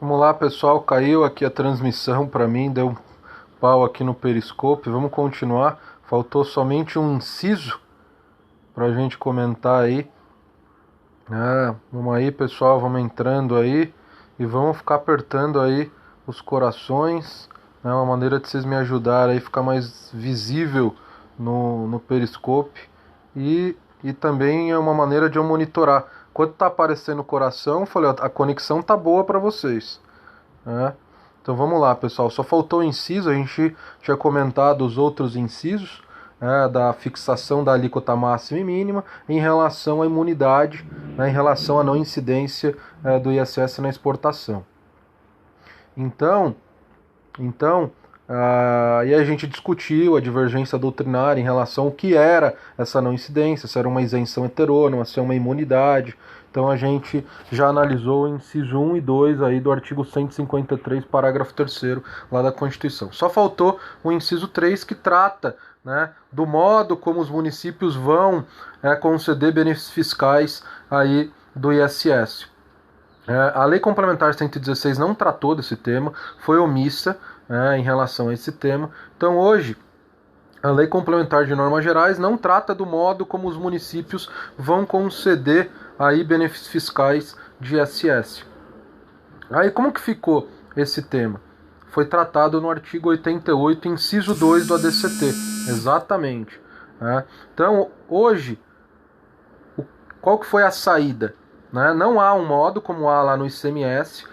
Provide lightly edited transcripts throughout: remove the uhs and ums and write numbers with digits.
Vamos lá, pessoal, caiu aqui a transmissão para mim, deu um pau aqui no Periscope. Vamos continuar. Faltou somente um inciso para a gente comentar aí. Vamos aí, pessoal, vamos entrando aí e vamos ficar apertando aí os corações. É uma maneira de vocês me ajudarem aí, ficar mais visível no Periscope. E também é uma maneira de eu monitorar. Quando tá aparecendo o coração, eu falei, ó, a conexão tá boa para vocês. Então vamos lá, pessoal. Só faltou o inciso, a gente tinha comentado os outros incisos, da fixação da alíquota máxima e mínima em relação à imunidade, em relação à não incidência do ISS na exportação. Então, e a gente discutiu a divergência doutrinária em relação ao que era essa não incidência, se era uma isenção heterônoma, se é uma imunidade. Então a gente já analisou o inciso 1 e 2 aí do artigo 153, parágrafo 3º lá da Constituição. Só faltou o inciso 3, que trata, do modo como os municípios vão conceder benefícios fiscais aí do ISS. A Lei Complementar 116 não tratou desse tema, foi omissa em relação a esse tema. Então hoje, a Lei Complementar de Normas Gerais não trata do modo como os municípios vão conceder aí benefícios fiscais de ISS. Aí como que ficou esse tema? Foi tratado no artigo 88, inciso 2 do ADCT, exatamente. Então hoje, qual que foi a saída? Não há um modo como há lá no ICMS.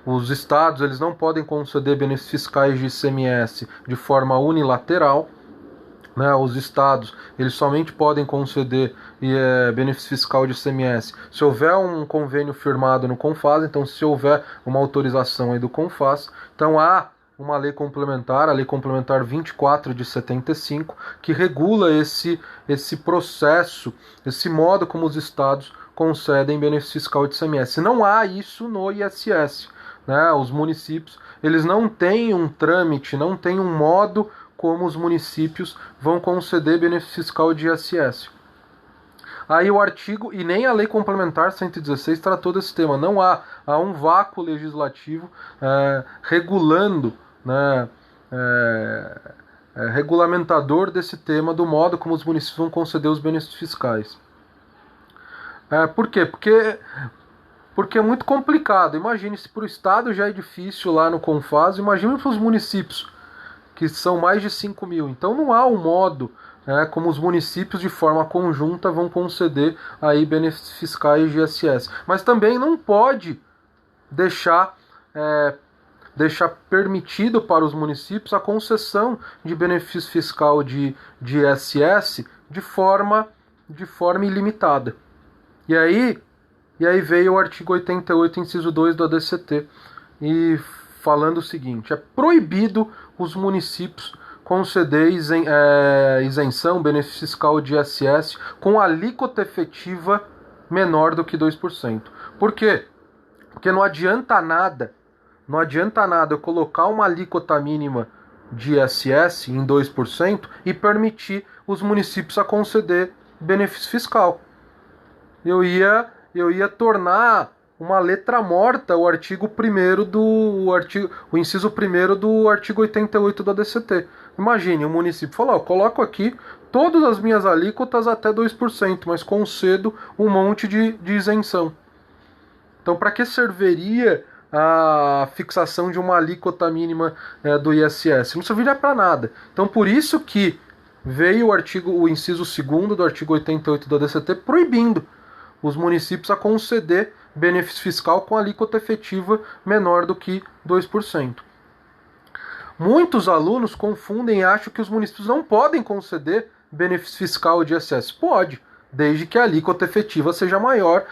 Os estados eles não podem conceder benefícios fiscais de ICMS de forma unilateral. Os estados eles somente podem conceder benefício fiscal de ICMS se houver um convênio firmado no CONFAS, então se houver uma autorização aí do CONFAS. Então há uma lei complementar, a Lei Complementar 24 de 75, que regula esse processo, esse modo como os estados concedem benefício fiscal de ICMS. Não há isso no ISS. Os municípios eles não têm um trâmite, não têm um modo como os municípios vão conceder benefício fiscal de ISS. Aí o artigo, e nem a Lei Complementar 116 tratou desse tema. Não há um vácuo legislativo regulando, regulamentador desse tema, do modo como os municípios vão conceder os benefícios fiscais. Por quê? Porque é muito complicado. Imagine, se para o Estado já é difícil lá no CONFAS, imagine para os municípios, que são mais de 5 mil. Então não há um modo como os municípios de forma conjunta vão conceder aí benefícios fiscais de ISS. Mas também não pode deixar permitido para os municípios a concessão de benefício fiscal de ISS de forma ilimitada. E aí veio o artigo 88, inciso 2 do ADCT, e falando o seguinte: é proibido os municípios conceder isenção, benefício fiscal de ISS com alíquota efetiva menor do que 2%. Por quê? Porque não adianta nada eu colocar uma alíquota mínima de ISS em 2% e permitir os municípios a conceder benefício fiscal. Eu ia tornar uma letra morta o inciso 1º do artigo 88 do ADCT. Imagine, o município falou: eu coloco aqui todas as minhas alíquotas até 2%, mas concedo um monte de isenção. Então, para que serviria a fixação de uma alíquota mínima do ISS? Não serviria para nada. Então, por isso que veio o inciso 2º do artigo 88 do ADCT proibindo os municípios a conceder benefício fiscal com alíquota efetiva menor do que 2%. Muitos alunos confundem e acham que os municípios não podem conceder benefício fiscal de ISS. Pode, desde que a alíquota efetiva seja maior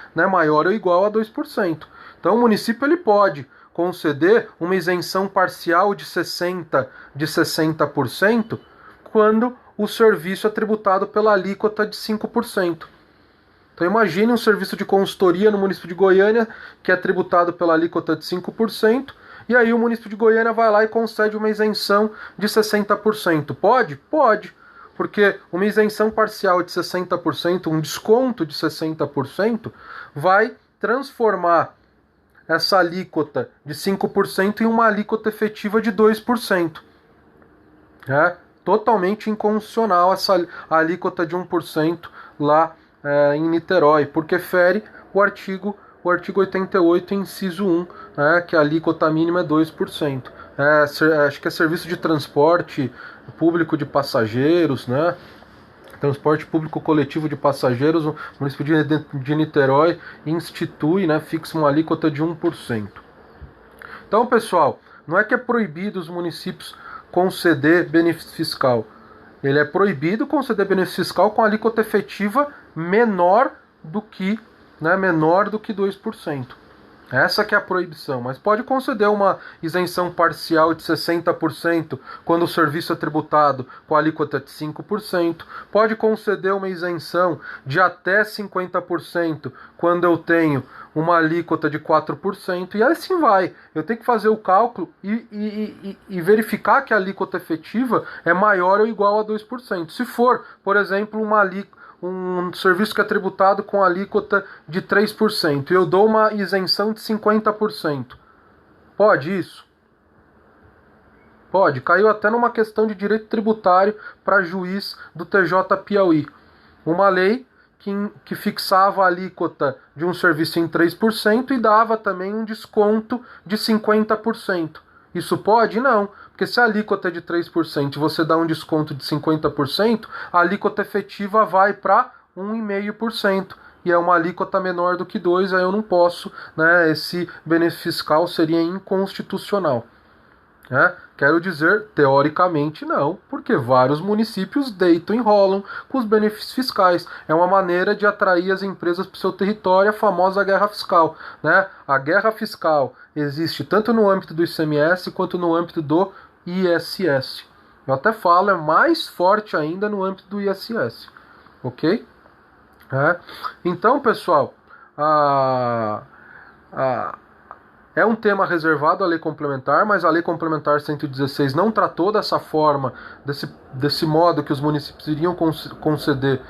ou igual a 2%. Então o município ele pode conceder uma isenção parcial de 60% quando o serviço é tributado pela alíquota de 5%. Então imagine um serviço de consultoria no município de Goiânia que é tributado pela alíquota de 5%, e aí o município de Goiânia vai lá e concede uma isenção de 60%. Pode? Pode. Porque uma isenção parcial de 60%, um desconto de 60%, vai transformar essa alíquota de 5% em uma alíquota efetiva de 2%. É totalmente inconstitucional essa alíquota de 1% lá em Niterói, porque fere o artigo 88, inciso 1, que a alíquota mínima é 2%. Acho que é serviço de transporte público de passageiros, né? Transporte público coletivo de passageiros, o município de Niterói institui, fixa uma alíquota de 1%. Então, pessoal, não é que é proibido os municípios conceder benefício fiscal. Ele é proibido conceder benefício fiscal com alíquota efetiva menor do que 2%. Essa que é a proibição, mas pode conceder uma isenção parcial de 60% quando o serviço é tributado com alíquota de 5%, pode conceder uma isenção de até 50% quando eu tenho uma alíquota de 4%, e assim vai. Eu tenho que fazer o cálculo e verificar que a alíquota efetiva é maior ou igual a 2%. Se for, por exemplo, um serviço que é tributado com alíquota de 3%, e eu dou uma isenção de 50%. Pode isso? Pode. Caiu até numa questão de direito tributário para juiz do TJ Piauí. Uma lei que fixava a alíquota de um serviço em 3% e dava também um desconto de 50%. Isso pode? Não. Porque se a alíquota é de 3% e você dá um desconto de 50%, a alíquota efetiva vai para 1,5%. E é uma alíquota menor do que 2%, aí eu não posso, esse benefício fiscal seria inconstitucional. Quero dizer, teoricamente não, porque vários municípios deitam e enrolam com os benefícios fiscais. É uma maneira de atrair as empresas para o seu território, a famosa guerra fiscal. A guerra fiscal existe tanto no âmbito do ICMS quanto no âmbito do ISS. Eu até falo, é mais forte ainda no âmbito do ISS. Ok? Então, pessoal, é um tema reservado à lei complementar, mas a lei complementar 116 não tratou dessa forma, desse modo que os municípios iriam conceder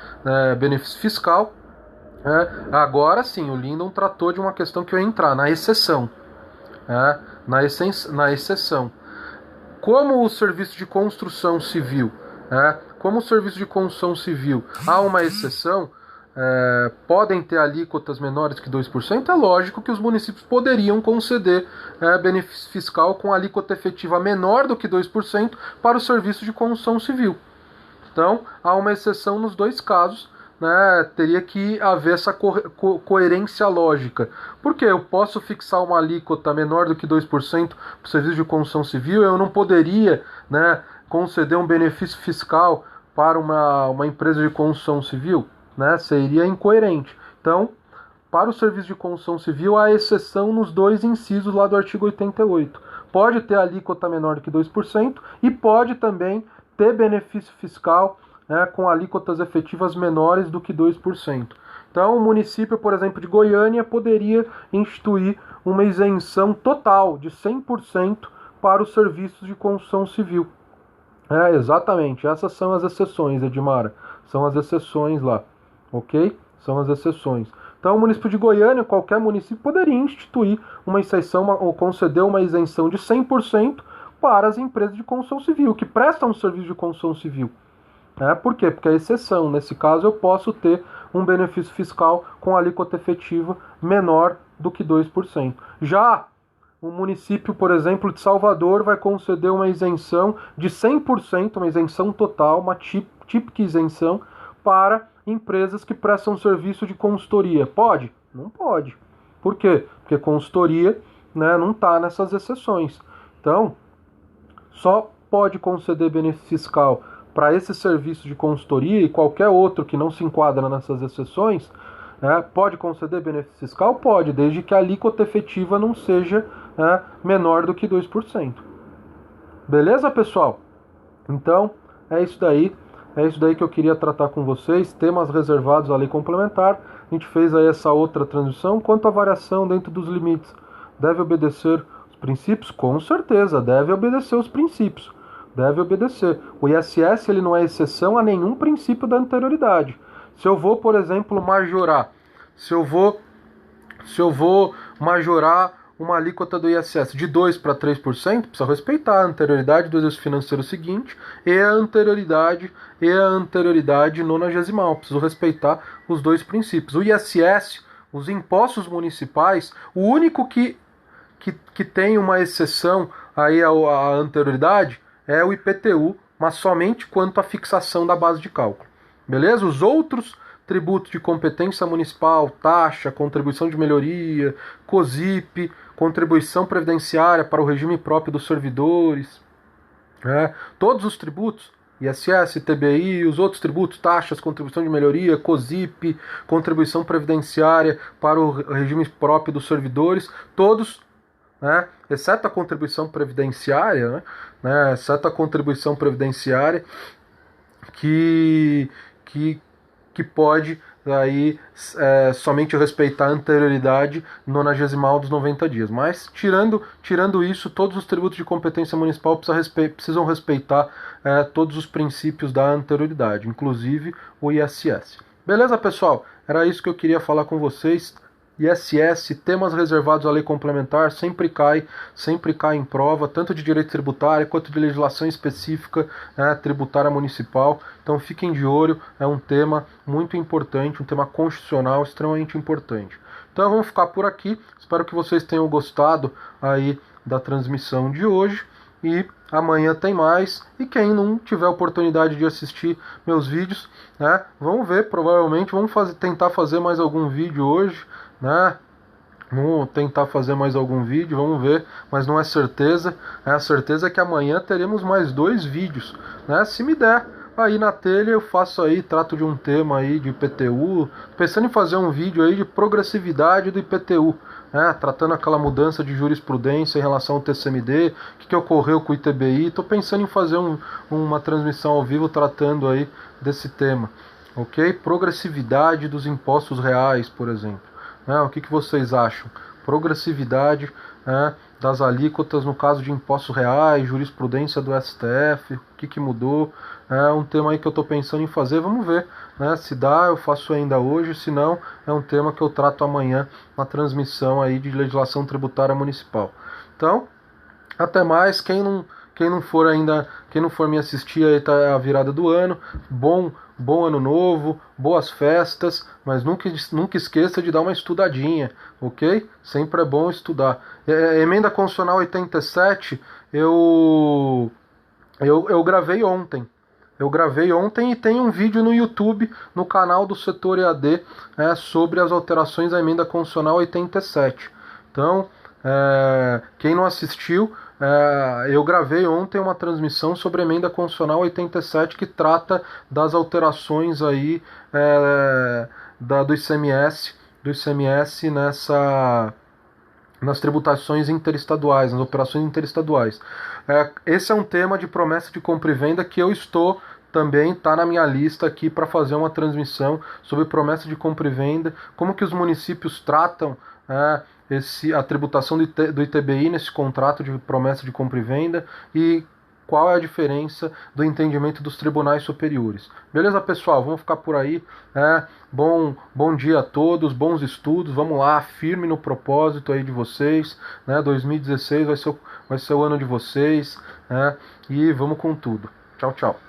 benefício fiscal. Agora sim, o Lindon tratou de uma questão que eu ia entrar, na exceção. Na exceção. Como o serviço de construção civil, há uma exceção, podem ter alíquotas menores que 2%, é lógico que os municípios poderiam conceder benefício fiscal com alíquota efetiva menor do que 2% para o serviço de construção civil. Então, há uma exceção nos dois casos, teria que haver essa coerência lógica. Porque eu posso fixar uma alíquota menor do que 2% para o serviço de construção civil, eu não poderia conceder um benefício fiscal para uma empresa de construção civil? Seria incoerente. Então, para o serviço de construção civil, há exceção nos dois incisos lá do artigo 88. Pode ter alíquota menor do que 2% e pode também ter benefício fiscal com alíquotas efetivas menores do que 2%. Então, o município, por exemplo, de Goiânia poderia instituir uma isenção total de 100% para os serviços de construção civil. Exatamente, essas são as exceções, Edmara. São as exceções lá. Ok? São as exceções. Então, o município de Goiânia, qualquer município, poderia instituir uma exceção ou conceder uma isenção de 100% para as empresas de construção civil, que prestam um serviço de construção civil. Por quê? Porque é exceção. Nesse caso, eu posso ter um benefício fiscal com alíquota efetiva menor do que 2%. Já o município, por exemplo, de Salvador, vai conceder uma isenção de 100%, uma isenção total, uma típica isenção, para empresas que prestam serviço de consultoria. Pode? Não pode. Por quê? Porque consultoria não está nessas exceções. Então, só pode conceder benefício fiscal para esse serviço de consultoria e qualquer outro que não se enquadra nessas exceções. Pode conceder benefício fiscal? Pode, desde que a alíquota efetiva não seja menor do que 2%. Beleza, pessoal? Então, é isso daí. É isso daí que eu queria tratar com vocês, temas reservados à lei complementar. A gente fez aí essa outra transição. Quanto à variação dentro dos limites, deve obedecer os princípios? Com certeza, deve obedecer os princípios. Deve obedecer. O ISS ele não é exceção a nenhum princípio da anterioridade. Se eu vou, por exemplo, majorar, se eu vou majorar uma alíquota do ISS de 2% para 3%, precisa respeitar a anterioridade do exercício financeiro seguinte e a anterioridade 90º. Preciso respeitar os dois princípios. O ISS, os impostos municipais, o único que tem uma exceção aí à anterioridade é o IPTU, mas somente quanto à fixação da base de cálculo. Beleza? Os outros tributos de competência municipal, taxa, contribuição de melhoria, COSIP, contribuição previdenciária para o regime próprio dos servidores, todos os tributos, ISS, TBI, os outros tributos, taxas, contribuição de melhoria, COSIP, contribuição previdenciária para o regime próprio dos servidores, todos, exceto a contribuição previdenciária, exceto a contribuição previdenciária que pode aí somente respeitar a anterioridade 90º dos 90 dias. Mas, tirando isso, todos os tributos de competência municipal precisam respeitar todos os princípios da anterioridade, inclusive o ISS. Beleza, pessoal? Era isso que eu queria falar com vocês. ISS, temas reservados à lei complementar, sempre cai em prova, tanto de direito tributário quanto de legislação específica tributária municipal. Então fiquem de olho, é um tema muito importante, um tema constitucional extremamente importante. Então vamos ficar por aqui, espero que vocês tenham gostado aí da transmissão de hoje. E amanhã tem mais. E quem não tiver oportunidade de assistir meus vídeos, vamos ver, provavelmente vamos tentar fazer mais algum vídeo hoje, Vamos tentar fazer mais algum vídeo, vamos ver, mas não é certeza. A certeza é que amanhã teremos mais 2 vídeos, Se me der aí na telha, eu faço aí, trato de um tema aí de IPTU, pensando em fazer um vídeo aí de progressividade do IPTU, tratando aquela mudança de jurisprudência em relação ao TCMD, o que ocorreu com o ITBI. Estou pensando em fazer uma transmissão ao vivo tratando aí desse tema, ok? Progressividade dos impostos reais, por exemplo. O que vocês acham? Progressividade das alíquotas no caso de impostos reais, jurisprudência do STF, o que mudou? É um tema aí que eu estou pensando em fazer, vamos ver. Se dá, eu faço ainda hoje, se não, é um tema que eu trato amanhã na transmissão aí de legislação tributária municipal. Então, até mais. Quem não for me assistir aí, tá a virada do ano. Bom ano novo, boas festas, mas nunca esqueça de dar uma estudadinha, ok? Sempre é bom estudar. Emenda Constitucional 87, eu gravei ontem. E tem um vídeo no YouTube, no canal do Setor EAD, sobre as alterações à Emenda Constitucional 87. Então, quem não assistiu, eu gravei ontem uma transmissão sobre a Emenda Constitucional 87 que trata das alterações aí do ICMS nas tributações interestaduais, nas operações interestaduais. Esse é um tema de promessa de compra e venda que eu estou também, está na minha lista aqui para fazer uma transmissão sobre promessa de compra e venda, como que os municípios tratam a tributação do ITBI nesse contrato de promessa de compra e venda e qual é a diferença do entendimento dos tribunais superiores. Beleza, pessoal? Vamos ficar por aí. Bom dia a todos, bons estudos, vamos lá, firme no propósito aí de vocês. 2016 vai ser o ano de vocês, e vamos com tudo. Tchau, tchau.